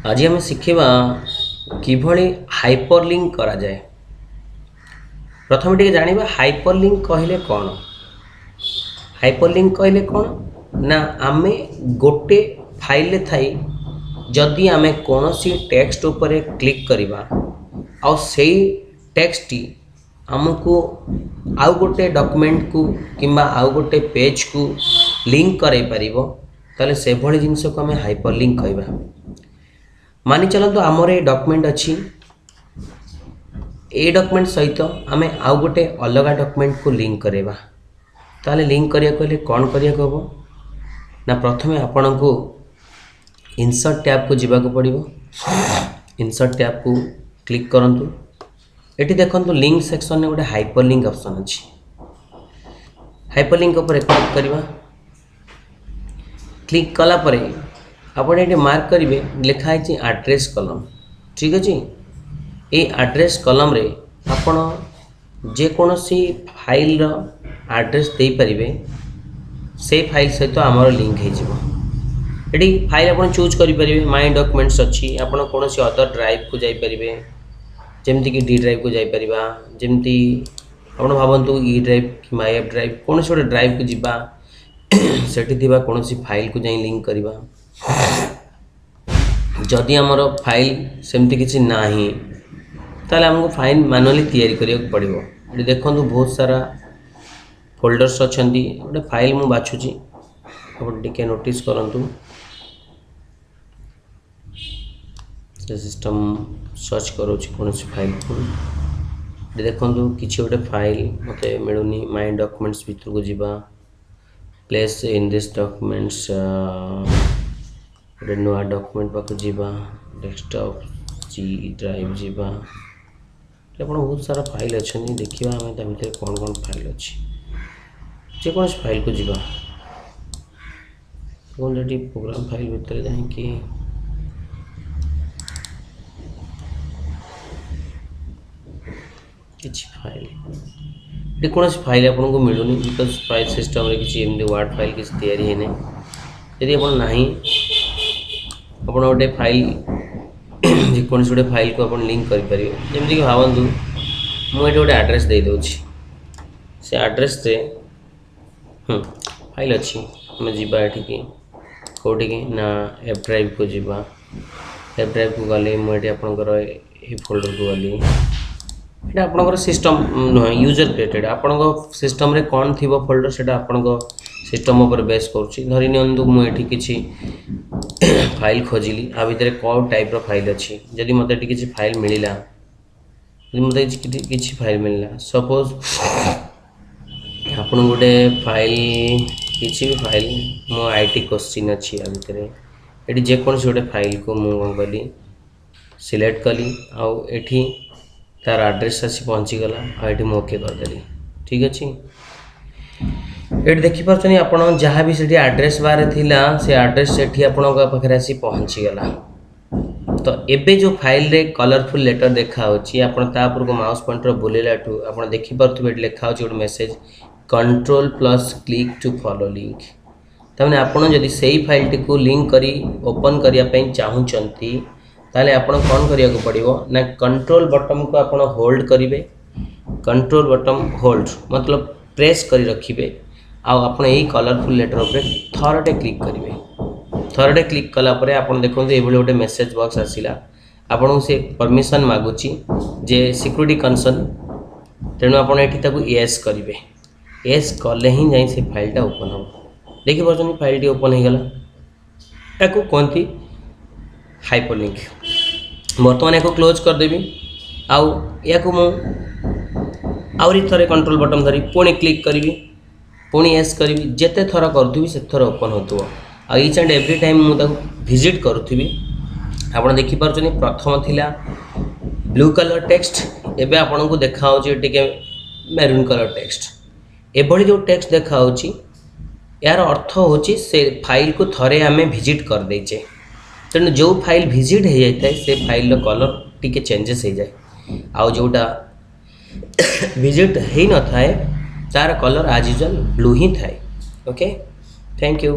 आज आम शिखा किभली हाइपरलिंक करा जाए। प्रथम टे जाना हाइपरलिंक कहले कौन। हाइपरलिंक कहले कौन ना आमे गोटे फाइल थाई जदि आमे कौन सी टेक्स्ट उपरे क्लिक करवा आ सेई टेक्स्ट टी आमको आउ गोटे डॉक्यूमेंट को किंबा आउ गोटे पेज को लिंक कराई पारिबो ताले से भली जिनस को आमे हाइपरलिंक कहबा। मानि चलतो आमर ये डॉक्यूमेंट अच्छी ए डॉक्यूमेंट सहित आमे आउ गोटे अलग डॉक्यूमेंट को लिंक करेबा ताले लिंक करिया कहले कौन करिया कहबो ना प्रथमे आपण को इंसर्ट टैब को जीवा को पड़िबो। इंसर्ट टैब को क्लिक करंतु एटी देखंतु लिंक सेक्शन में गोटे हाइपरलिंक ऑप्शन अछि। हाइपरलिंक ऊपर क्लिक करबा। क्लिक कला परे आपण ये मार्क करेंगे लिखाई एड्रेस कलम। ठीक अच्छे ये एड्रेस कलम रे आपण जेकोसी फाइल एड्रेस दे पारे से फाइल सहित आमर लिंक हो फाइल आप चूज करेंगे। माई डॉक्यूमेंट्स अच्छी आपड़ कौन अदर ड्राइव को जापरेंगे जमती कि डी ड्राइव को जापर जमती आप भावतु ई ड्राइव कि माई एफ ड्राइव कौन गोटे ड्राइव को जीवा सेठी कौन फाइल को जाई लिंक करवा। जदि आमर फाइल सेमती किसी ना ताले हमको फाइल मैनुअली तैयारी करिया पड़िबो। ये देखंतु बहुत सारा फोल्डर्स अच्छी गोटे फाइल मु बाछुची आप टिके नोटिस करंतु से सिस्टम सर्च करोछि कौन सी फाइल को ये देखंतु किछि गोटे फाइल मते मिलुनी माय डॉक्यूमेंट्स भीतर को जीवा प्लेस इन दिस डॉक्यूमेंट्स गोटे नुआ डॉक्यूमेंट पाक जीवा डेस्कटॉप जी ड्राइव जीवा आप बहुत सारा फाइल अच्छे देखा आम भर कौन कौन फाइल अच्छी जेको फाइल को जीवा प्रोग्राम फाइल भीतर जाकि किसी फाइल ये कौन फाइल आपको मिलूनी बिकज फाइल सिस्टम रे किसी एमती वर्ड फाइल किसी तैयारी है यदि आप नहीं आप गोटे फाइल जेकोसी गोटे फाइल को आप लिंक करेंगे जमीक भावतु मुझे गोटे एड्रेस दे दूँगी से एड्रेस से फाइल अच्छी आम जावा ये कौटी ना एफ ड्राइव को जीवा। एफ ड्राइव को गली मुझे आपंकर ये फोल्डर को गली ये आपंकर सिस्टम नुह यूजर क्रिएटेड आपण सिस्टम रे कौन थी फोल्डर से आपण सिस्टम उपर बेस करुँची धरी नियंतु मुझे किसी फाइल खोजिली आ भितर कौन टाइप फाइल अच्छी जदि मत किसी फाइल मिलला मत किसी फाइल मिलला सपोज आपन गोटे फाइल किसी भी फाइल मो आईटी क्वेश्चन अच्छी आ भितर ये जेकोसी गोटे फाइल को मुझे कौन कली सिलेक्ट कली आउ एठी तार एड्रेस आसी पहुँचीगला आईटी मुझे ओके करदेली। ठीक अच्छे ये देखिपे आप जहाँ भी से एड्रेस बार थिला से एड्रेस से पाखे आसी पहुँचीगला। तो एबे जो फाइल रे कलरफुल लेटर देखा आप माउस पॉइंटर बुलेला आप देखिपे लिखा हो गोटे message control plus click to follow link तमें आपड़ जदि से फाइल को लिंक करी ओपन करने चाहूँगी ताले आपण कौन करिया को पड़िबो ना कंट्रोल बटन को आपण होल्ड करिवे। कंट्रोल बटन होल्ड मतलब प्रेस करी रखिबे आप कलरफुल लेटर उपर थरटे क्लिक करेंगे। थरटे क्लिक कलापर आप देखो ये गोटे मेसेज बॉक्स आसला आपन से परमिशन मागुची जे सिक्योरिटी कंसर्न तेणु आप येस करेंगे। येस कले ही जाए से फाइलटा ओपन हम देखिए फाइल ओपन हो गला या कहती हाइपरलिंक। बर्तमान या क्लोज करदेवी आउ या आउरी थरे कंट्रोल बटन धरी पुणी क्लिक करी पुणी एस करी जिते थर करुवी से थर ओपन हो ईच एंड एव्री टाइम मुझे विजिट करुवी आप देखिपुर प्रथम थिला ब्लू कलर टेक्स्ट एवं आपन को देखा टे मेरून कलर टेक्स्ट एभली जो टेक्स्ट देखा यार अर्थ होची से फाइल को थरे आमे विजिट कर देचे तेणु जो फाइल विजिट हो जाए से फाइल कलर टी चेंजेस हो जाए आउ जोटा विजिट हो न थाए तार कलर आज यूजुअल ब्लू ही थाए। Okay thank you.